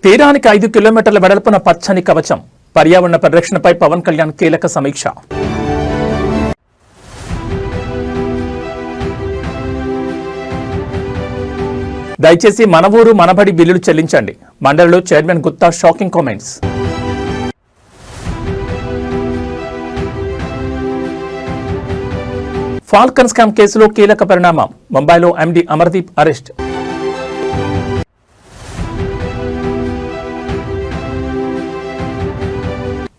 తీరానికి 5 కిలోమీటర్ల వెడల్పున పచ్చని కవచం. పర్యావరణ పరిరక్షణపై పవన్ కళ్యాణ్ కీలక సమీక్ష. దయచేసి మన ఊరు మనబడి బిల్లులు చెల్లించండి. మండలిలో chairman Gutta shocking comments. Falcon scam కేసులో కీలక పరిణామం. ముంబైలో ఎండీ అమర్దీప్ అరెస్ట్.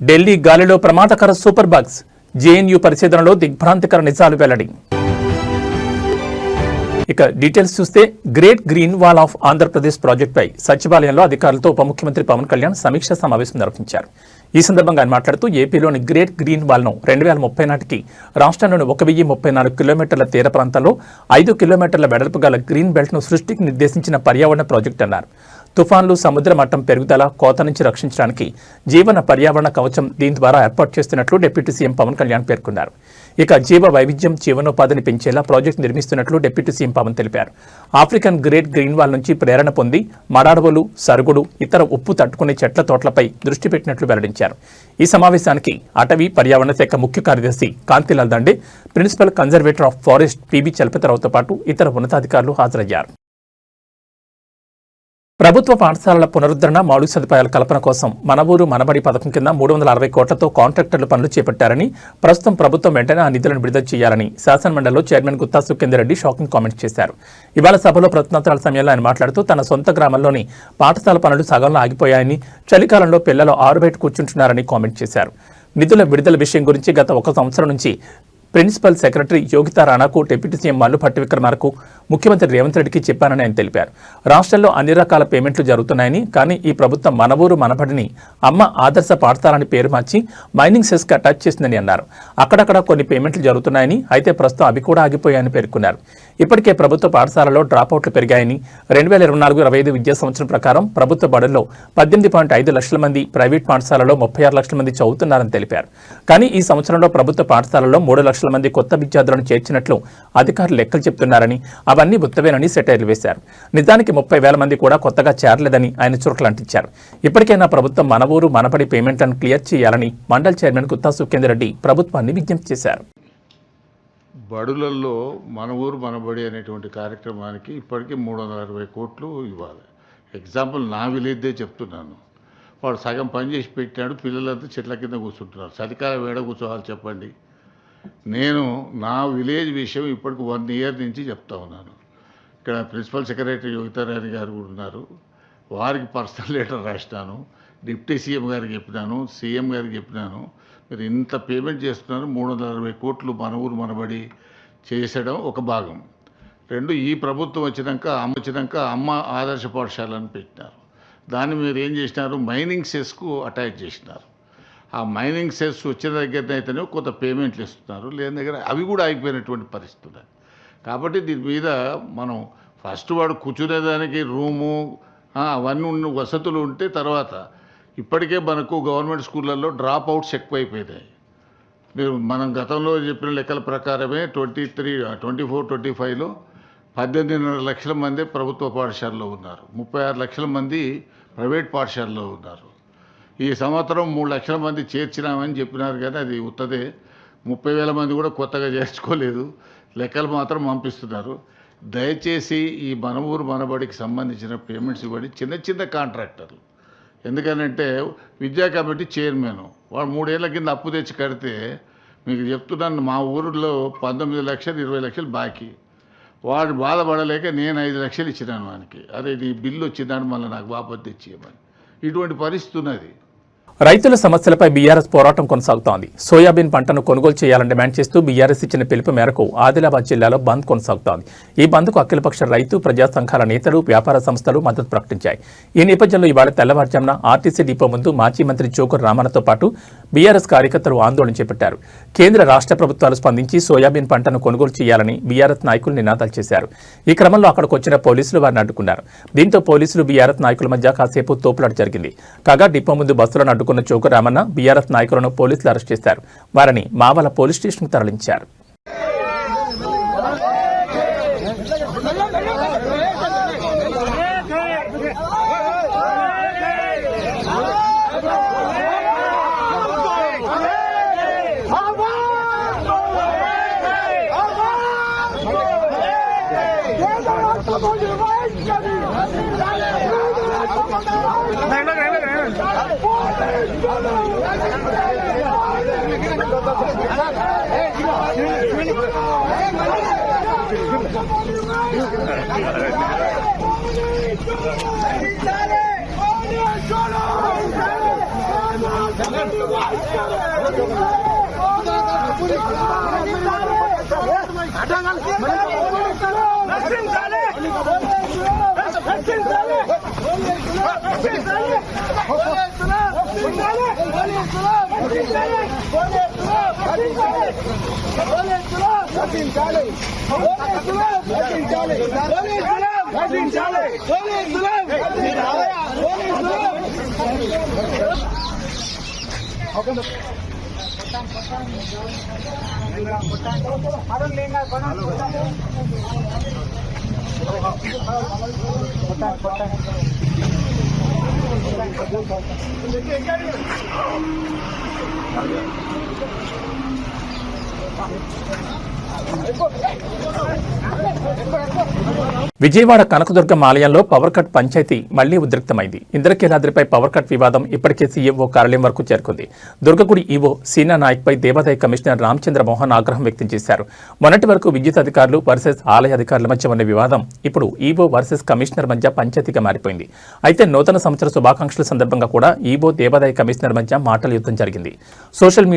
ఢిల్లీ గాలిలో ప్రమాదకర సూపర్ బగ్స్. జేఎన్యూ పరిశోధనలో దిగ్భ్రాంతికర నిజాలు వెల్లడి. ఇక డీటెయిల్స్ చూస్తే great green wall of Andhra Pradesh ప్రాజెక్టుపై సచివాలయంలో అధికారులతో ఉప ముఖ్యమంత్రి పవన్ కళ్యాణ్ సమీక్షా సమావేశం నిర్వహించారు. ఈ సందర్భంగా ఆయన మాట్లాడుతూ ఏపీలోని గ్రేట్ గ్రీన్ వాల్ను 2030 నాటికి రాష్ట్రంలోని 1034 కిలోమీటర్ల తీర ప్రాంతాల్లో 5 కిలోమీటర్ల వెడల్పు గల గ్రీన్ బెల్ట్ను సృష్టికి నిర్దేశించిన పర్యావరణ ప్రాజెక్టు అన్నారు. తుఫాన్లు, సముద్ర మట్టం పెరుగుదల, కోత నుంచి రక్షించడానికి జీవన పర్యావరణ కవచం దీని ద్వారా ఏర్పాటు చేస్తున్నట్లు డిప్యూటీ సీఎం పవన్ కళ్యాణ్ పేర్కొన్నారు. ఇక జీవ వైవిధ్యం, జీవనోపాధిని పెంచేలా ప్రాజెక్టు నిర్మిస్తున్నట్లు డిప్యూటీ సీఎం పవన్ తెలిపారు. ఆఫ్రికన్ గ్రేట్ గ్రీన్ వాల్ నుంచి ప్రేరణ పొంది మడాడవులు, సరుగుడు, ఇతర ఉప్పు తట్టుకునే చెట్ల తోటలపై దృష్టి పెట్టినట్లు వెల్లడించారు. ఈ సమావేశానికి అటవీ పర్యావరణ శాఖ ముఖ్య కార్యదర్శి Kantilal Dande, principal conservator of forest PB చలపతిరావుతో పాటు ఇతర ఉన్నతాధికారులు హాజరయ్యారు. ప్రభుత్వ పాఠశాలల పునరుద్ధరణ, మౌలిక సదుపాయాల కల్పన కోసం మన ఊరు మనబడి పథకం కింద 360 కోట్లతో కాంట్రాక్టర్లు పనులు చేపట్టారని, ప్రస్తుతం ప్రభుత్వం వెంటనే ఆ నిధులను విడుదల చేయాలని శాసనమండలిలో chairman Gutha Sukhender Reddy shocking comments చేశారు. ఇవాళ సభలో ప్రశ్నోత్తరాల సమయంలో ఆయన మాట్లాడుతూ తన సొంత గ్రామంలోని పాఠశాల పనులు సగంలో ఆగిపోయాయని, చలికాలంలో పిల్లలు ఆరుబయట కూర్చుంటున్నారని కామెంట్ చేశారు. నిధుల విడుదల విషయం గురించి గత 1 సంవత్సరం నుంచి ప్రిన్సిపల్ సెక్రటరీ యోగితా రాణాకు, డిప్యూటీ సీఎం మల్లు భట్టి విక్రమార్కకు, ముఖ్యమంత్రి రేవంత్ రెడ్డికి చెప్పానని ఆయన తెలిపారు. రాష్ట్రంలో అన్ని రకాల పేమెంట్లు జరుగుతున్నాయని, కానీ ఈ ప్రభుత్వం మన ఊరు మనబడిని అమ్మ ఆదర్శ పాఠశాలని పేరు మార్చి మైనింగ్ సెస్కి అటాచ్ చేసిందని అన్నారు. అక్కడక్కడ కొన్ని పేమెంట్లు జరుగుతున్నాయని, అయితే ప్రస్తుతం అవి కూడా ఆగిపోయాయని పేర్కొన్నారు. ఇప్పటికే ప్రభుత్వ పాఠశాలలో డ్రాపౌట్లు పెరిగాయని, 2024-25 విద్యా సంవత్సరం ప్రకారం ప్రభుత్వ బడుల్లో 18.5 లక్షల మంది, ప్రైవేట్ పాఠశాలలో 36 లక్షల మంది చదువుతున్నారని తెలిపారు. కానీ ఈ సంవత్సరంలో ప్రభుత్వ పాఠశాలలో 3 లక్షల మంది కొత్త విద్యార్థులను చేర్చినట్లు అధికారులు లెక్కలు చెప్తున్నారని, అవన్నీ ఉత్తవేనని సెటైర్లు వేశారు. నిజానికి 30,000 మంది కూడా కొత్తగా చేరలేదని ఆయన చురకలంటించారు. ఇప్పటికైనా ప్రభుత్వం మన ఊరు మనబడి పేమెంట్లను క్లియర్ చేయాలని మండలి చైర్మన్ గుత్తా సుఖేందర్ రెడ్డి ప్రభుత్వాన్ని విజ్ఞప్తి చేశారు. బడులలో మన ఊరు మనబడి అనేటువంటి కార్యక్రమానికి ఇప్పటికీ 360 కోట్లు ఇవ్వాలి. ఎగ్జాంపుల్ నా విలేజ్దే చెప్తున్నాను. వాడు సగం పని చేసి పెట్టాడు, పిల్లలంతా చెట్ల కింద కూర్చుంటున్నారు. చలికాలం వేడ కూర్చోవాలి చెప్పండి. నేను నా విలేజ్ విషయం ఇప్పటికి 1 ఇయర్ నుంచి చెప్తా ఉన్నాను. ఇక్కడ ప్రిన్సిపల్ సెక్రటరీ యోగితారాణి గారు కూడా ఉన్నారు. వారికి పర్సనల్ లెటర్ రాసినాను, డిప్యూటీ సీఎం గారికి చెప్పినాను, సీఎం గారికి చెప్పినాను. మీరు ఇంత పేమెంట్ చేస్తున్నారు, 360 కోట్లు మన ఊరు మనబడి చేసడం ఒక భాగం. 2, ఈ ప్రభుత్వం వచ్చినాక అమ్మ ఆదర్శ పాఠశాలను పెట్టినారు. దాన్ని మీరు ఏం చేసినారు, మైనింగ్ సెస్కు అటాచ్ చేసినారు. ఆ మైనింగ్ సెస్ వచ్చిన దగ్గరనైతేనే కొంత పేమెంట్లు ఇస్తున్నారు, లేని దగ్గర అవి కూడా అయిపోయినటువంటి పరిస్థితి ఉన్నది. కాబట్టి దీని మీద మనం ఫస్ట్ వాడు కూర్చునేదానికి రూము అవన్నీ ఉన్న వసతులు ఉంటే, తర్వాత ఇప్పటికే మనకు గవర్నమెంట్ స్కూళ్ళల్లో డ్రాప్ అవుట్స్ ఎక్కువైపోయినాయి. మీరు మనం గతంలో చెప్పిన లెక్కల ప్రకారమే 24-25లో 18.5 లక్షల మంది ప్రభుత్వ పాఠశాలలో ఉన్నారు, 36 లక్షల మంది ప్రైవేట్ పాఠశాలలో ఉన్నారు. ఈ సంవత్సరం 3 లక్షల మంది చేర్చినామని చెప్పినారు, కానీ అది ఉత్తదే. 30,000 మంది కూడా కొత్తగా చేర్చుకోలేదు, లెక్కలు మాత్రం పంపిస్తున్నారు. దయచేసి ఈ మన ఊరు మనబడికి సంబంధించిన పేమెంట్స్ ఇవ్వండి. చిన్న కాంట్రాక్టర్లు, ఎందుకనంటే విద్యా కమిటీ చైర్మన్ వాడు 3 ఏళ్ల కింద అప్పు తెచ్చి కడితే, మీకు చెప్తున్నాను, మా ఊరిలో 19 లక్షలు 20 లక్షలు బాకీ. వాడు బాధపడలేక నేను 5 లక్షలు ఇచ్చినాను వానికి. అరే నీ బిల్లు వచ్చిందని మళ్ళీ నాకు బాపతి తెచ్చియమని. ఇటువంటి పరిస్థితి ఉన్నది. రైతుల సమస్యలపై బీఆర్ఎస్ పోరాటం కొనసాగుతోంది. సోయాబీన్ పంటను కొనుగోలు చేయాలని డిమాండ్ చేస్తూ బీఆర్ఎస్ ఇచ్చిన పిలుపు మేరకు ఆదిలాబాద్ జిల్లాలో బంద్ కొనసాగుతోంది. ఈ బంద్కు అఖిలపక్ష రైతు ప్రజా సంఘాల నేతలు, వ్యాపార సంస్థలు మద్దతు ప్రకటించాయి. ఈ నేపథ్యంలో ఇవాళ తెల్లవారుజామున ఆర్టీసీ డిపో ముందు మాజీ మంత్రి జోకర్ రామన్నతో పాటు బీఆర్ఎస్ కార్యకర్తలు ఆందోళన చేపట్టారు. కేంద్ర రాష్ట్ర ప్రభుత్వాలు స్పందించి సోయాబీన్ పంటను కొనుగోలు చేయాలని బీఆర్ఎస్ నాయకులు నినాదాలు చేశారు. ఈ క్రమంలో అక్కడికి వచ్చిన పోలీసులు వారిని అడ్డుకున్నారు. దీంతో పోలీసులు బీఆర్ఎస్ నాయకుల మధ్య కాసేపు తోపులాట జరిగింది. కాగా డిపో ముందు బస్సులను అడ్డుకున్న జోకర్ రామన్న బీఆర్ఎస్ నాయకులను పోలీసులు అరెస్ట్ చేశారు. వారిని మావల పోలీస్ స్టేషన్కు తరలించారు. విజయవాడ కనకదుర్గం ఆలయంలో పవర్ కట్ పంచాయతీ మళ్లీ ఉద్రిక్తమైంది. ఇంద్రకీలాద్రిపై పవర్ కట్ వివాదం ఇప్పటికే సీఎంఓ కార్యాలయం వరకు చేరుకుంది. దుర్గగుడి ఈవో సీనా నాయక్పై దేవాదాయ కమిషనర్ రామచంద్ర మోహన్ ఆగ్రహం వ్యక్తం చేశారు. మొన్నటి వరకు విద్యుత్ అధికారులు వర్సెస్ ఆలయ అధికారుల మధ్య ఉన్న వివాదం ఇప్పుడు ఈవో వర్సెస్ కమిషనర్ మధ్య పంచాయతీగా మారిపోయింది. అయితే నూతన సంవత్సర శుభాకాంక్షల సందర్భంగా కూడా ఈవో దేవాదాయ కమిషనర్ మధ్య మాటల యుద్ధం జరిగింది. సోషల్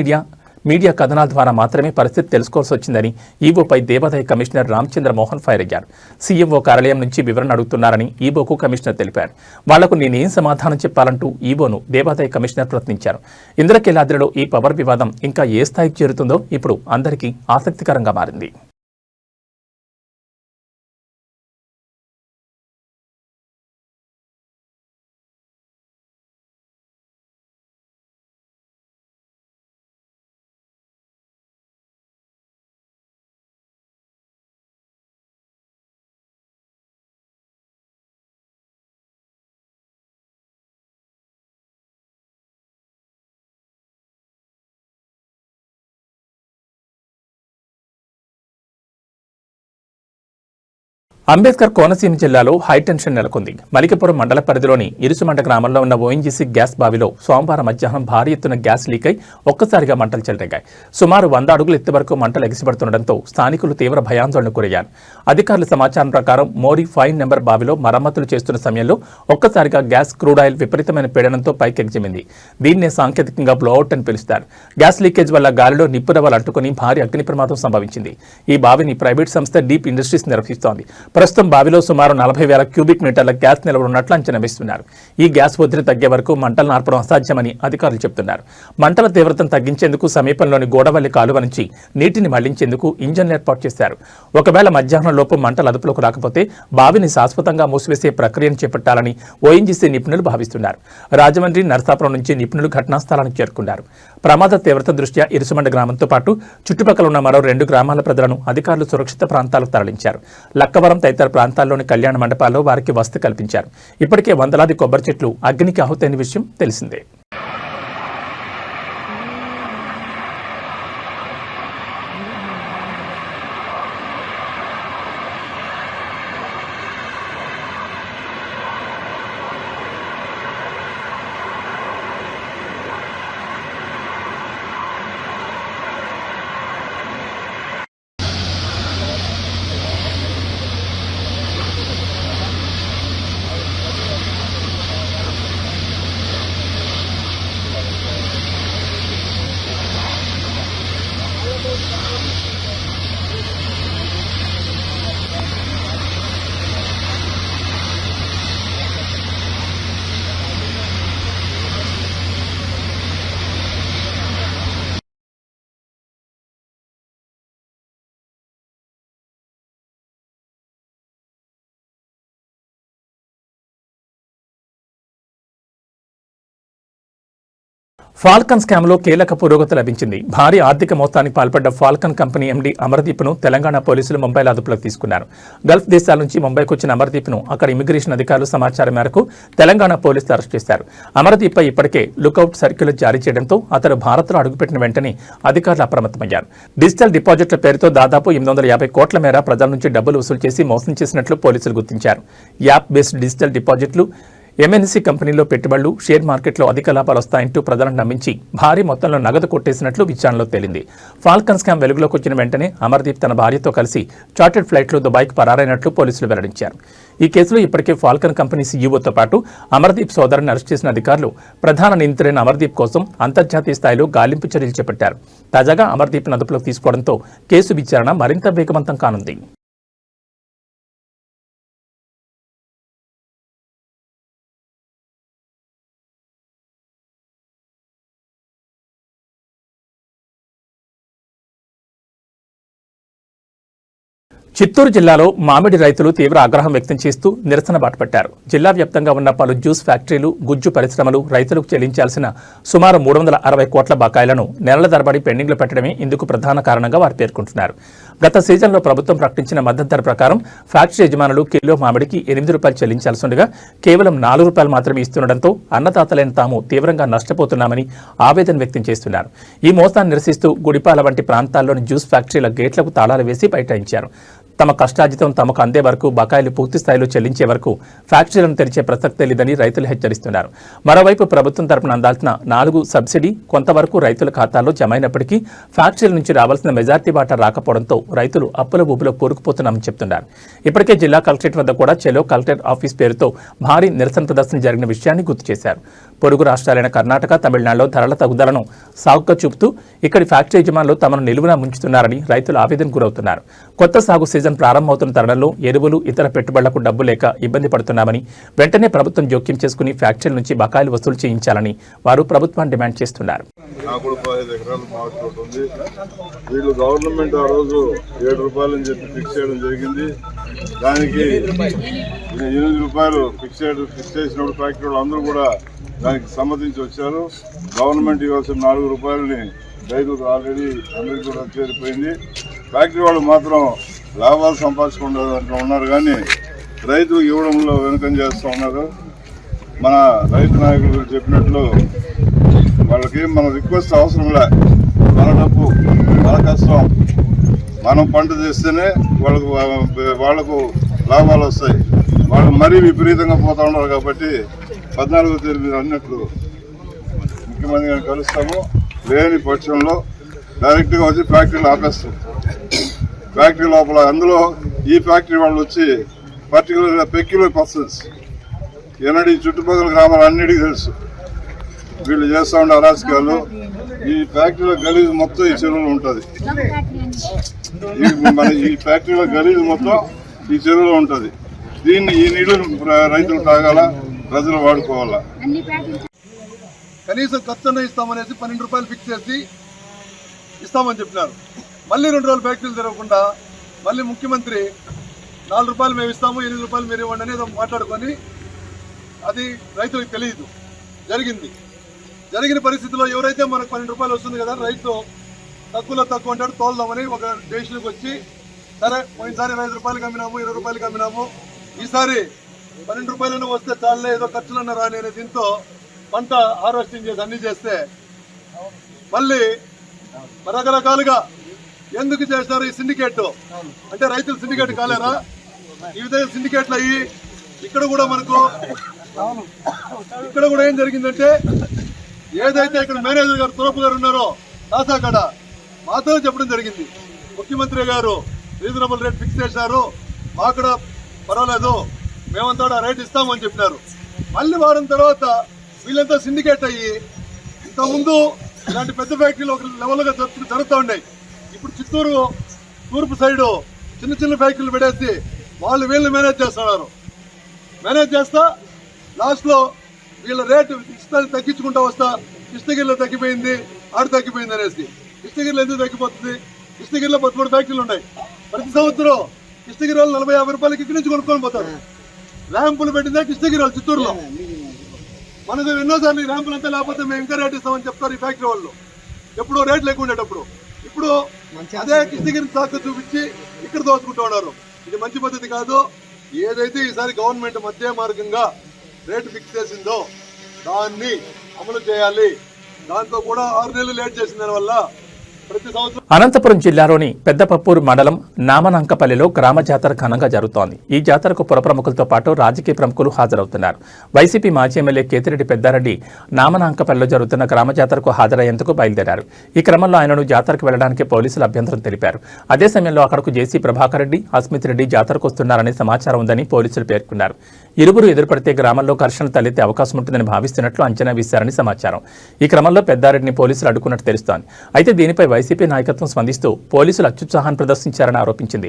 మీడియా కథనాల ద్వారా మాత్రమే పరిస్థితి తెలుసుకోవాల్సి వచ్చిందని ఈవోపై దేవాదాయ కమిషనర్ రామచంద్ర మోహన్ ఫైర్ అయ్యారు. సీఎంఓ కార్యాలయం నుంచి వివరణ అడుగుతున్నారని ఈవోకు కమిషనర్ తెలిపారు. వాళ్లకు నేనేం సమాధానం చెప్పాలంటూ ఈవోను దేవాదాయ కమిషనర్ ప్రశ్నించారు. ఇంద్రకీలాద్రిలో ఈ పవర్ వివాదం ఇంకా ఏ స్థాయికి చేరుతుందో ఇప్పుడు అందరికీ ఆసక్తికరంగా మారింది. అంబేద్కర్ కోనసీమ జిల్లాలో హైటెన్షన్ నెలకొంది. మలికిపురం మండల పరిధిలోని ఇరుసుమండ గ్రామంలో ఉన్న ఓఎన్జీసీ గ్యాస్ బావిలో సోమవారం మధ్యాహ్నం భారీ ఎత్తున గ్యాస్ లీక్ అయి ఒక్కసారిగా మంటలు చెలరేగాయి. సుమారు 100 అడుగుల ఎత్తు వరకు మంటలు ఎగిసిపడుతుండటంతో స్థానికులు తీవ్ర భయాందోళనకు గురయ్యారు. అధికారుల సమాచారం ప్రకారం మోరీ 5 నెంబర్ బావిలో మరమ్మతులు చేస్తున్న సమయంలో ఒక్కసారిగా గ్యాస్ క్రూడ్ ఆయిల్ విపరీతమైన పీడనంతో పైకెగిజిమింది. దీన్నే సాంకేతికంగా బ్లోఅవుట్ అని పిలుస్తారు. గ్యాస్ లీకేజ్ వల్ల గాలిలో నిప్పురవ్వలు అంటుకుని భారీ అగ్ని ప్రమాదం సంభవించింది. ఈ బావిని ప్రైవేట్ సంస్థ డీప్ ఇండస్ట్రీస్ నిర్వహిస్తోంది. ప్రస్తుతం బావిలో సుమారు 40,000 క్యూబిక్ మీటర్ల గ్యాస్ నిల్వ ఉన్నట్లు అంచనా వేస్తున్నారు. ఈ గ్యాస్ ఒత్తిడి తగ్గే వరకు మంటలు నార్పడం అసాధ్యమని అధికారులు చెబుతున్నారు. మంటల తీవ్రతను తగ్గించేందుకు సమీపంలోని గోడవల్లి కాలువ నుంచి నీటిని మళ్లించేందుకు ఇంజన్లు ఏర్పాటు చేశారు. ఒకవేళ మధ్యాహ్నం లోపు మంటలు అదుపులోకి రాకపోతే బావిని శాశ్వతంగా మూసివేసే ప్రక్రియను చేపట్టాలని ఓఎన్జీసీ నిపుణులు భావిస్తున్నారు. రాజమండ్రి, నరసాపురం నుంచి నిపుణులు ఘటనా స్థలానికి చేరుకున్నారు. ప్రమాద తీవ్రత దృష్ట్యా ఇరుసుమండ గ్రామంతో పాటు చుట్టుపక్కల ఉన్న మరో 2 గ్రామాల ప్రజలను అధికారులు సురక్షిత ప్రాంతాలకు తరలించారు. లక్కవరం తదితర ప్రాంతాల్లోని కళ్యాణ మండపాల్లో వారికి వసతి కల్పించారు. ఇప్పటికే వందలాది కొబ్బరి చెట్లు అగ్నికి ఆహుతైన విషయం తెలిసిందే. ఫాల్కన్ స్కామ్లో కీలక పురోగతి లభించింది. భారీ ఆర్థిక మోసానికి పాల్పడ్డ ఫాల్కన్ కంపెనీ ఎండీ అమర్దీప్ను తెలంగాణ పోలీసులు ముంబైలో అదుపులోకి తీసుకున్నారు. గల్ఫ్ దేశాల నుంచి ముంబైకి వచ్చిన అమర్దీప్ను అక్కడ ఇమిగ్రేషన్ అధికారులు సమాచారం మేరకు తెలంగాణ పోలీసులు అరెస్ట్ చేశారు. అమర్దీప్పై ఇప్పటికే లుకౌట్ సర్క్యులర్ జారీ చేయడంతో అతడు భారత్లో అడుగుపెట్టిన వెంటనే అధికారులు అప్రమత్తమయ్యారు. డిజిటల్ డిపాజిట్ల పేరుతో దాదాపు 850 కోట్ల మేర ప్రజల నుంచి డబ్బులు వసూలు చేసి మోసం చేసినట్లు పోలీసులు గుర్తించారు. యాప్ బేస్డ్ డిజిటల్ డిపాజిట్లు, ఎంఎన్సీ కంపెనీలో పెట్టుబడులు, షేర్ మార్కెట్లో అధిక లాభాలు వస్తాయంటూ ప్రజలను నమ్మించి భారీ మొత్తంలో నగదు కొట్టేసినట్లు విచారణలో తేలింది. ఫాల్కన్ స్కామ్ వెలుగులోకి వచ్చిన వెంటనే అమర్దీప్ తన భార్యతో కలిసి చార్టెడ్ ఫ్లైట్లో దుబాయ్కి పరారైనట్లు పోలీసులు వెల్లడించారు. ఈ కేసులో ఇప్పటికే ఫాల్కన్ కంపెనీ సీఈఓతో పాటు అమర్దీప్ సోదరుని అరెస్ట్ చేసిన అధికారులు ప్రధాన నిందితుడైన అమర్దీప్ కోసం అంతర్జాతీయ స్థాయిలో గాలింపు చర్యలు చేపట్టారు. తాజాగా అమర్దీప్ను అదుపులోకి తీసుకోవడంతో కేసు విచారణ మరింత వేగవంతం కానుంది. చిత్తూరు జిల్లాలో మామిడి రైతులు తీవ్ర ఆగ్రహం వ్యక్తం చేస్తూ నిరసన బాటపట్టారు. జిల్లా వ్యాప్తంగా ఉన్న పలు జ్యూస్ ఫ్యాక్టరీలు, గుజ్జు పరిశ్రమలు రైతులకు చెల్లించాల్సిన సుమారు 360 కోట్ల బకాయిలను నెలల తరబడి పెండింగ్లో పెట్టడమే ఇందుకు ప్రధాన కారణంగా వారు పేర్కొంటున్నారు. గత సీజన్లో ప్రభుత్వం ప్రకటించిన మద్దతు ధర ప్రకారం ఫ్యాక్టరీ యజమానులు కిలో మామిడికి 8 రూపాయలు చెల్లించాల్సి ఉండగా కేవలం 4 రూపాయలు మాత్రమే ఇస్తుండటంతో అన్నదాతలైన తాము తీవ్రంగా నష్టపోతున్నామని ఆవేదన వ్యక్తం చేస్తున్నారు. ఈ మోసాన్ని నిరసిస్తూ గుడిపాల వంటి ప్రాంతాల్లోని జ్యూస్ ఫ్యాక్టరీల గేట్లకు తాళాలు వేసి బైఠాయించారు. తమ కష్టార్జితం తమకు అందే వరకు బకాయిలు పూర్తి స్థాయిలో చెల్లించే వరకు ఫ్యాక్టరీలను తెరిచే ప్రసక్తే లేదని రైతులు హెచ్చరిస్తున్నారు. మరోవైపు ప్రభుత్వం తరపున అందాల్సిన 4 సబ్సిడీ కొంతవరకు రైతుల ఖాతాల్లో జమైనప్పటికీ ఫ్యాక్టరీల నుంచి రావాల్సిన మెజార్టీ వాటా రాకపోవడంతో రైతులు అప్పుల ఊబిలో కూరుకుపోతున్నామని చెప్తున్నారు. ఇప్పటికే జిల్లా కలెక్టరేట్ వద్ద కూడా చెలో కలెక్టర్ ఆఫీస్ పేరుతో భారీ నిరసన ప్రదర్శన జరిగిన విషయాన్ని గుర్తు చేశారు. పొరుగు రాష్ట్రాలైన కర్ణాటక, తమిళనాడులో ధరల తగ్గుదలను సాగుగా చూపుతూ ఇక్కడి ఫ్యాక్టరీ యజమానులు తమను నిలువునా ముంచుతున్నారని రైతులు ఆవేదన గురవుతున్నారు. కొత్త సాగు సీజన్ ప్రారంభమవుతున్న తరుణంలో ఎరువులు, ఇతర పెట్టుబడులకు డబ్బు లేక ఇబ్బంది పడుతున్నామని, వెంటనే ప్రభుత్వం జోక్యం చేసుకుని ఫ్యాక్టరీల నుంచి బకాయిలు వసూలు చేయించాలని వారు ప్రభుత్వాన్ని డిమాండ్ చేస్తున్నారు. వీళ్ళు గవర్నమెంట్ ఆ రోజు 7 రూపాయలు అని చెప్పి ఫిక్స్ చేయడం జరిగింది. దానికి 8 రూపాయలు ఫిక్స్ చేసినప్పుడు ఫ్యాక్టరీ వాళ్ళు అందరూ కూడా దానికి సమ్మతించి వచ్చారు. గవర్నమెంట్ ఇవ్వాల్సిన 4 రూపాయలని రైతులకు ఆల్రెడీ అందరికీ కూడా చేరిపోయింది. ఫ్యాక్టరీ వాళ్ళు మాత్రం లాభాలు సంపాదించకుండా ఉన్నారు, కానీ రైతులకు ఇవ్వడంలో వెనుకం చేస్తూ ఉన్నారు. మన రైతు నాయకులు చెప్పినట్లు వాళ్ళకి మన రిక్వెస్ట్ అవసరం లే, మన డబ్బు మన కష్టం, మనం పంట చేస్తేనే వాళ్ళకు లాభాలు వస్తాయి. వాళ్ళు మరీ విపరీతంగా పోతూ ఉన్నారు. కాబట్టి 14వ తేదీ మీరు అన్నట్లు ముఖ్యమంత్రి గారిని కలుస్తాము. లేని పక్షంలో డైరెక్ట్గా వచ్చి ఫ్యాక్టరీలు ఆపేస్తాం. ఫ్యాక్టరీ లోపల అందులో ఈ ఫ్యాక్టరీ వాళ్ళు వచ్చి పర్టికులర్గా పెక్యులర్ పర్సన్స్ ఎన్నడీ చుట్టుపక్కల గ్రామాలు అన్నిటికీ తెలుసు. వీళ్ళు చేస్తూ ఉండే అరాచకాలు. ఈ ఫ్యాక్టరీలో గలీజు మొత్తం ఈ చెరువులో ఉంటుంది. ఈ ఫ్యాక్టరీలో గలీజు మొత్తం ఈ చెరువులో ఉంటుంది. దీన్ని ఈ నీళ్లు రైతులు తాగాల, ప్రజలు వాడుకోవాలా. కనీసం ఖర్చున్న ఇస్తామనేసి 12 రూపాయలు ఫిక్స్ చేసి ఇస్తామని చెప్పినారు. మళ్ళీ 2 రోజులు ఫ్యాక్టరీలు తెరవకుండా మళ్ళీ ముఖ్యమంత్రి 4 రూపాయలు మేము ఇస్తాము, 8 రూపాయలు మీరు ఇవ్వండి అనేది మాట్లాడుకొని, అది రైతులకు తెలియదు. జరిగిన పరిస్థితిలో ఎవరైతే మనకు 12 రూపాయలు వస్తుంది కదా, రైతు తక్కువ అంటాడు, తోలుదామని ఒక డెసిషన్కి వచ్చి, సరే పోయినసారి 5 రూపాయలు అమ్మినాము, 20 రూపాయలకి అమ్మినాము, ఈసారి 12 రూపాయలను వస్తే చాలే, ఏదో ఖర్చులన్న రాని అనే దీంతో పంట హార్వెస్టింగ్ చేసి అన్ని చేస్తే మళ్ళీ రకరకాలుగా ఎందుకు చేస్తారు ఈ సిండికేట్ అంటే రైతులు సిండికేట్ కాలేరా? ఈ విధంగా సిండికేట్లు అయ్యి ఇక్కడ కూడా ఏం జరిగిందంటే, ఏదైతే ఇక్కడ మేనేజర్ గారు తురపు గారు ఉన్నారో కాసాకాడ మాతో చెప్పడం జరిగింది. ముఖ్యమంత్రి గారు రీజనబుల్ రేట్ ఫిక్స్ చేశారు, మాకు కూడా పర్వాలేదు, మేమంతా రేట్ ఇస్తామని చెప్పినారు. మళ్ళీ వారం తర్వాత వీళ్ళంతా సిండికేట్ అయ్యి, ఇంతకుముందు ఇలాంటి పెద్ద ఫ్యాక్టరీలు ఒక లెవెల్గా జరుగుతూ ఉన్నాయి. ఇప్పుడు చిత్తూరు తూర్పు సైడు చిన్న ఫ్యాక్టరీలు పెట్టేసి వాళ్ళు వీళ్ళని మేనేజ్ చేస్తున్నారు. మేనేజ్ చేస్తా లాస్ట్లో వీళ్ళ రేటు ఇష్టాన్ని తగ్గించుకుంటూ వస్తా, కృష్ణగిరిలో తగ్గిపోయింది, ఆడు తగ్గిపోయింది అనేసి. కృష్ణగిరిలో ఎందుకు తగ్గిపోతుంది? కృష్ణగిరిలో 13 ఫ్యాక్టరీలు ఉన్నాయి. ప్రతి సంవత్సరం కృష్ణగిరి వాళ్ళు 40-50 రూపాయలకి ఇక్కడి నుంచి కొనుక్కొని పోతారు. ర్యాంపులు పెట్టిందే కృష్ణగిరి వాళ్ళు చిత్తూరులో. మనకు ఎన్నోసార్లు ఈ ర్యాంపులు అంతా లేకపోతే మేము ఇంకా రేట్ ఇస్తామని చెప్తారు ఈ ఫ్యాక్టరీ వాళ్ళు. ఎప్పుడో రేట్లు ఎక్కువ ఉండేటప్పుడు ఇప్పుడు అదే కృష్ణగిరి సాకు చూపించి ఇక్కడ దోచుకుంటూ ఉన్నారు. ఇది మంచి పద్ధతి కాదు. ఏదైతే ఈసారి గవర్నమెంట్ మధ్య మార్గంగా రేటు ఫిక్స్ చేసిందో దాన్ని అమలు చేయాలి. దాంతో కూడా 6 నెలలు లేట్ చేసిన దానివల్ల ప్రతి సంవత్సరం. అనంతపురం జిల్లాలోని పెద్దపప్పూరు మండలం నామనంకపల్లిలో గ్రామ జాతర ఘనంగా జరుగుతోంది. ఈ జాతరకు పుర ప్రముఖులతో పాటు రాజకీయ ప్రముఖులు హాజరవుతున్నారు. వైసీపీ మాజీ ఎమ్మెల్యే కేతిరెడ్డి పెద్దారెడ్డి నామనంకపల్లిలో జరుగుతున్న గ్రామ జాతరకు హాజరయ్యేందుకు బయలుదేరారు. ఈ క్రమంలో ఆయనను జాతరకు వెళ్లడానికి పోలీసులు అభ్యంతరం తెలిపారు. అదే సమయంలో అక్కడకు జేసీ ప్రభాకర్ రెడ్డి, అస్మిత్ రెడ్డి జాతరకు వస్తున్నారనే సమాచారం ఉందని పోలీసులు పేర్కొన్నారు. ఇరువురు ఎదురుపడితే గ్రామంలో ఘర్షణ తలెత్తే అవకాశం ఉంటుందని భావిస్తున్నట్లు అంచనా వేశారని సమాచారం. ఈ క్రమంలో పెద్దారెడ్డిని పోలీసులు అడ్డుకున్నట్టు తెలుస్తోంది. అయితే దీనిపై వైసీపీ నాయకత్వం స్పందిస్తూ పోలీసులు అత్యుత్సాహాన్ని ప్రదర్శించారని ఆరోపించింది.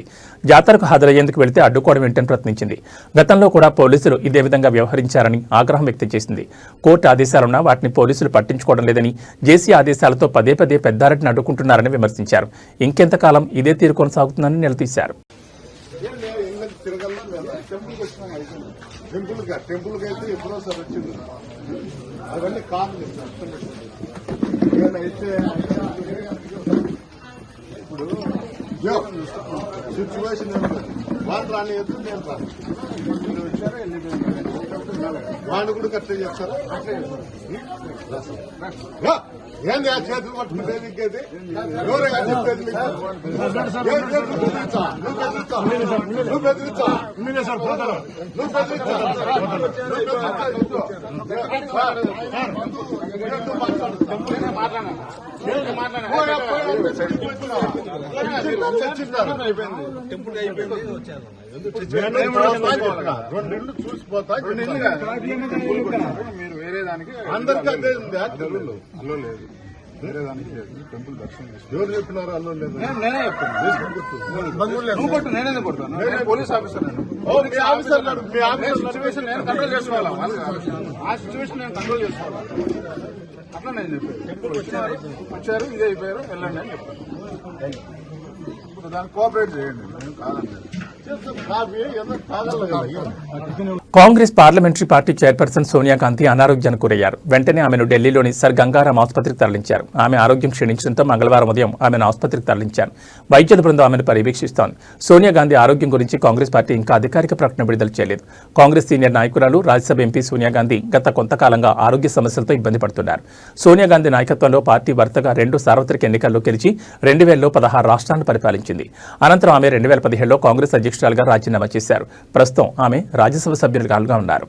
జాతరకు హాజరయ్యేందుకు వెళితే అడ్డుకోవడం ఏంటని ప్రశ్నించింది. గతంలో కూడా పోలీసులు ఇదే విధంగా వ్యవహరించారని ఆగ్రహం వ్యక్తం చేసింది. కోర్టు ఆదేశాలున్నా వాటిని పోలీసులు పట్టించుకోవడం లేదని, జేసీ ఆదేశాలతో పదే పదే పెద్దారెడ్డిని అడ్డుకుంటున్నారని విమర్శించారు. ఇంకెంతకాలం ఇదే తీరు కొనసాగుతుందని నిలదీశారు. టెంపుల్కి అయితే ఎప్పుడో సార్ వచ్చింది. అవన్నీ కాదు అయితే ఇప్పుడు సిచ్యువేషన్ వాళ్ళు రాని ఎత్తు నేను రాను. వాళ్ళు కూడా కట్టే చేస్తారా? ఏంది ఆ చేతులు పట్టుకుంటే ఇంకేది ఎవరైనా చెప్పేది నువ్వు బెదిరించా రెండేళ్ళు చూసిపోతా. మీరు వేరే దానికి అందరికీ అదే ఉంది. తెలుగులో అల్లో లేదు, వేరే దానికి లేదు. టెంపుల్ దర్శనం ఎవరు చెప్పినారు? అల్లో లేదు. నేనే చెప్తాను. నేనే కొడతాను. నేనే పోలీస్ ఆఫీసర్. మీ ఆఫీసర్ సిచ్యువేషన్ నేను కంట్రోల్ చేసుకోవాలి. ఆ సిచ్యువేషన్ నేను కంట్రోల్ చేసుకోవాలి. అట్లా నేను చెప్పాను. టెంపుల్ వచ్చారు, ఇదే అయిపోయారు, వెళ్ళండి అని చెప్పాను. ఇప్పుడు దాన్ని కోఆపరేట్ చేయండి. నేను కాదండి. Congress parliamentary party chairperson Sonia Gandhi అనారోగ్యానికి గురయ్యారు. వెంటనే ఆమెను ఢిల్లీలోని సర్ గంగారాం ఆసుపత్రికి తరలించారు. ఆమె ఆరోగ్యం క్షీణించడంతో మంగళవారం ఉదయం ఆమెను ఆసుపత్రికి తరలించారు. వైద్యుల బృందం ఆమెను పర్యవేక్షిస్తోంది. సోనియా గాంధీ ఆరోగ్యం గురించి కాంగ్రెస్ పార్టీ ఇంకా అధికారిక ప్రకటన విడుదల చేయలేదు. కాంగ్రెస్ సీనియర్ నాయకురాలు, రాజ్యసభ ఎంపీ సోనియా గాంధీ గత కొంతకాలంగా ఆరోగ్య సమస్యలతో ఇబ్బంది పడుతున్నారు. సోనియా గాంధీ నాయకత్వంలో పార్టీ వరుసగా 2 సార్వత్రిక ఎన్నికల్లో గెలిచి 2000లో 16 రాష్ట్రాలను పరిపాలించింది. అనంతరం ఆమె 2015లో కాంగ్రెస్ అధ్యక్షురాలుగా రాజీనామా చేశారు. ప్రస్తుతం ఆమె రాజ్యసభ సభ్యులుగా ఉన్నారు.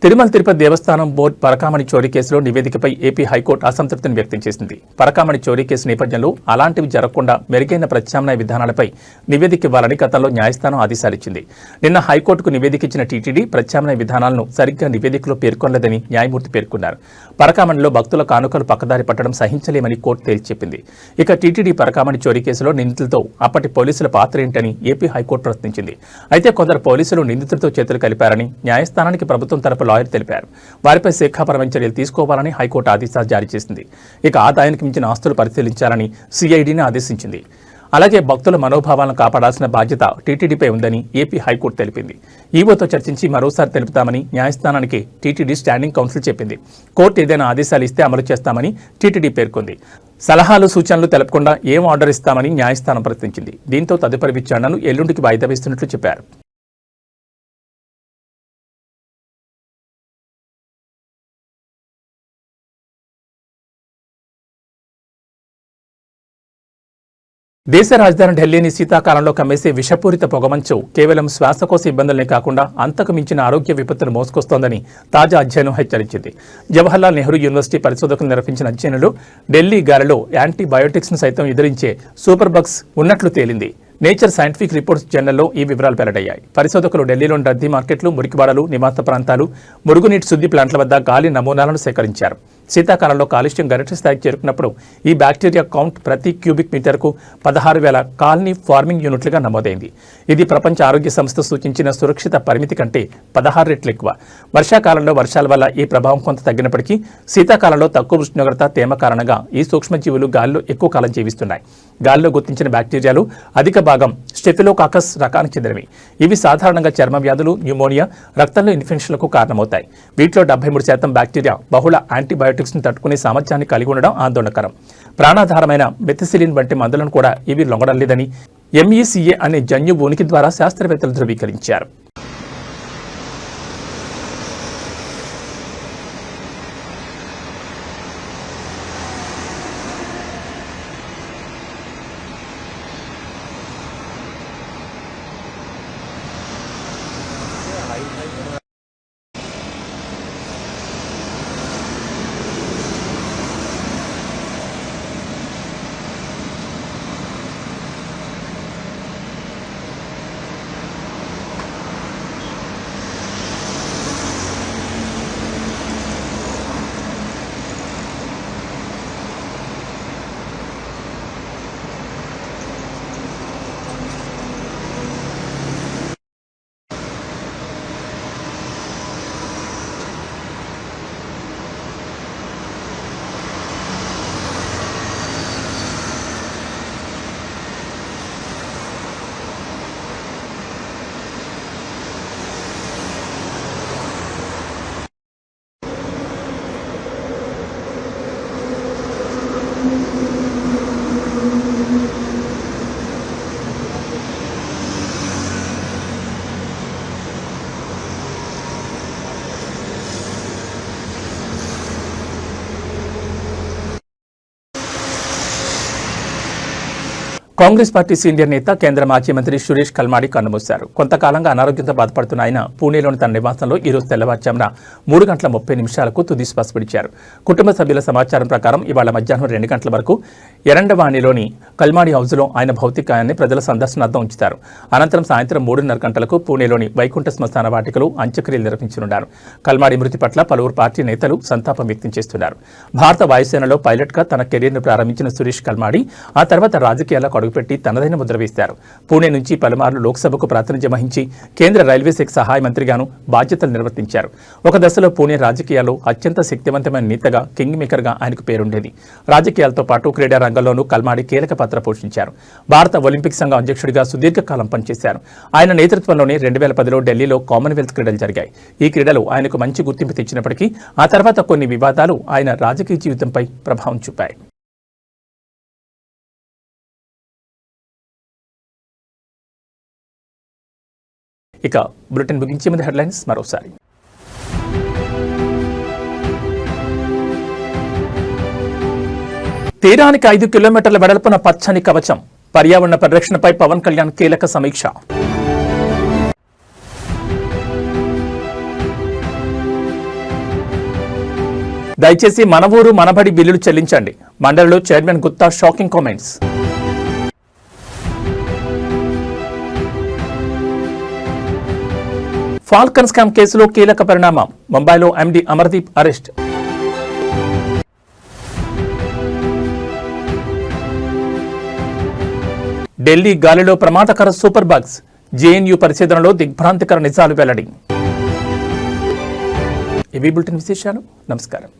తిరుమల తిరుపతి దేవస్థానం బోర్డు పరకామణి చోరీ కేసులో నివేదికపై ఏపీ హైకోర్టు అసంతృప్తిని వ్యక్తం చేసింది. పరకామణి చోరీ కేసు నేపథ్యంలో అలాంటివి జరగకుండా మెరుగైన ప్రత్యామ్నాయ విధానాలపై నివేదిక ఇవ్వాలని గతంలో న్యాయస్థానం ఆదేశాలిచ్చింది. నిన్న హైకోర్టుకు నివేదిక ఇచ్చిన టీటీడీ ప్రత్యామ్నాయ విధానాలను సరిగ్గా నివేదికలో పేర్కొనలేదని న్యాయమూర్తి పేర్కొన్నారు. పరకామణిలో భక్తుల కానుకలు పక్కదారి పట్టడం సహించలేమని కోర్టు తేల్చెప్పింది. ఇక టీటీడీ పరకామణి చోరీ కేసులో నిందితులతో అప్పటి పోలీసుల పాత్ర ఏంటని ఏపీ హైకోర్టు ప్రశ్నించింది. అయితే కొందరు పోలీసులు నిందితులతో చేతులు కలిపారని న్యాయస్థానానికి ప్రభుత్వం తరపు లాయర్ తెలిపారు. వారిపై శాఖాపరమైన చర్యలు తీసుకోవాలని హైకోర్టు ఆదేశాలు జారీ చేసింది. ఇక ఆదాయానికి మించిన ఆస్తులు పరిశీలించాలని సిఐడిని ఆదేశించింది. అలాగే భక్తుల మనోభావాలను కాపాడాల్సిన బాధ్యత టీటీడీపై ఉందని ఏపీ హైకోర్టు తెలిపింది. ఈవోతో చర్చించి మరోసారి తెలుపుతామని న్యాయస్థానానికి టీటీడీ స్టాండింగ్ కౌన్సిల్ చెప్పింది. కోర్టు ఏదైనా ఆదేశాలు ఇస్తే అమలు చేస్తామని టీటీడీ పేర్కొంది. సలహాలు, సూచనలు తెలపకుండా ఏం ఆర్డర్ ఇస్తామని న్యాయస్థానం ప్రశ్నించింది. దీంతో తదుపరి విచారణను ఎల్లుండికి వాయిదా వేస్తున్నట్లు చెప్పారు. దేశ రాజధాని ఢిల్లీని శీతాకాలంలో కమ్మేసే విషపూరిత పొగమంచు కేవలం శ్వాసకోశ ఇబ్బందులనే కాకుండా అంతకు మించిన ఆరోగ్య విపత్తును మోసుకొస్తోందని తాజా అధ్యయనం హెచ్చరించింది. జవహర్లాల్ నెహ్రూ యూనివర్సిటీ పరిశోధకులు నిర్వహించిన అధ్యయనంలో ఢిల్లీ గాలిలో యాంటీబయోటిక్స్ ను సైతం ఎదిరించే సూపర్ బగ్స్ ఉన్నట్లు తేలింది. నేచర్ సైంటిఫిక్ రిపోర్ట్స్ జర్నల్లో ఈ వివరాలు వెల్లడయ్యాయి. పరిశోధకులు ఢిల్లీలోని రద్దీ మార్కెట్లు, మురికివాడలు, నివాస ప్రాంతాలు, మురుగునీటి శుద్ధి ప్లాంట్ల వద్ద గాలి నమూనాలను సేకరించారు. శీతాకాలంలో కాలుష్యం గరిష్ట స్థాయికి చేరుకున్నప్పుడు ఈ బ్యాక్టీరియా కౌంట్ ప్రతి క్యూబిక్ మీటర్కు 16,000 కాలనీ ఫార్మింగ్ యూనిట్లుగా నమోదైంది. ఇది ప్రపంచ ఆరోగ్య సంస్థ సూచించిన సురక్షిత పరిమితి కంటే 16 రెట్లు ఎక్కువ. వర్షాకాలంలో వర్షాల వల్ల ఈ ప్రభావం కొంత తగ్గినప్పటికీ శీతాకాలంలో తక్కువ ఉష్ణోగ్రత, తేమ కారణంగా ఈ సూక్ష్మజీవులు గాలిలో ఎక్కువ కాలం జీవిస్తున్నాయి. గాలిలో గుర్తించిన బ్యాక్టీరియాలు అధిక భాగం స్టెఫిలోకాకస్ రకానికి చెందినవి. ఇవి సాధారణంగా చర్మ వ్యాధులు, న్యూమోనియా, రక్తంలో ఇన్ఫెక్షన్లకు కారణమవుతాయి. వీటిలో 73% బ్యాక్టీరియా బహుళ యాంటీబయోటిక్స్ ను తట్టుకునే సామర్థ్యాన్ని కలిగి ఉండడం ఆందోళనకరం. ప్రాణాధారమైన మెథిసిలిన్ వంటి మందులను కూడా ఇవి లొంగడం లేదని MECA అనే జన్యు ఉనికి ద్వారా శాస్త్రవేత్తలు ధృవీకరించారు. కాంగ్రెస్ పార్టీ సీనియర్ నేత, కేంద్ర మాజీ మంత్రి సురేష్ కల్మాడి కన్నుమూశారు. కొంతకాలంగా అనారోగ్యంతో బాధపడుతున్న ఆయన పూణేలోని తన నివాసంలో ఈరోజు తెల్లవారుజామున 3:30 తుది శ్వాస విడిచారు. కుటుంబ సభ్యుల సమాచారం ప్రకారం ఇవాళ మధ్యాహ్నం 2 గంటల వరకు ఎరండవాణిలోని కల్మాడి హౌస్లో ఆయన భౌతికాయాన్ని ప్రజల సందర్శనార్థం ఉంచుతారు. అనంతరం సాయంత్రం 3:30 గంటలకు పూణేలోని వైకుంఠ శ్మశాన వాటికలో అంత్యక్రియలు నిర్వహించనున్నారు. కల్మాడి మృతి పట్ల పలువురు పార్టీ నేతలు సంతాపం వ్యక్తం చేస్తున్నారు. భారత వాయుసేనలో పైలట్గా తన కెరీర్ను ప్రారంభించిన సురేష్ కల్మాడి ఆ తర్వాత రాజకీయాలకు అడుగుపెట్టి తనదైన ముద్ర వేశారు. పూణే నుంచి పలుమార్లు లోక్సభకు ప్రాతినిధ్యం వహించి కేంద్ర రైల్వే శాఖ సహాయ మంత్రిగాను బాధ్యతలు నిర్వర్తించారు. ఒక దశలో పూణే రాజకీయాల్లో అత్యంత శక్తివంతమైన నేతగా, కింగ్ మేకర్గా ఆయనకు పేరుండేది. రాజకీయాలతో పాటు క్రీడా రంగంలోనూ కల్మాడి కీలక పాత్ర పోషించారు. భారత ఒలింపిక్ సంఘం అధ్యక్షుడిగా సుదీర్ఘకాలం పనిచేశారు. ఆయన నేతృత్వంలోనే 2010లో ఢిల్లీలో కామన్వెల్త్ క్రీడలు జరిగాయి. ఈ క్రీడలు ఆయనకు మంచి గుర్తింపు తెచ్చినప్పటికీ ఆ తర్వాత కొన్ని వివాదాలు ఆయన రాజకీయ జీవితంపై ప్రభావం చూపాయి. ఇక బులెటిన్ ముగించే ముందు హెడ్లైన్స్ మరోసారి. తీరానికి 5 కిలోమీటర్ల వెడల్పున పచ్చని కవచం, పర్యావరణ పరిరక్షణపై పవన్ కళ్యాణ్ కీలక సమీక్ష. దయచేసి మన ఊరు మనబడి బిల్లులు చెల్లించండి, మండలిలో chairman Gutta shocking comments. Falcon scam కేసులో కీలక పరిణామం, ముంబైలో MD అమర్దీప్ అరెస్ట్. ఢిల్లీ గాలిలో ప్రమాదకర సూపర్ బగ్స్, JNU పరిశోధనలో దిగ్భ్రాంతికర నిజాలు వెల్లడి. ఇవి బులెటిన్ విశేషాలు. నమస్కారం.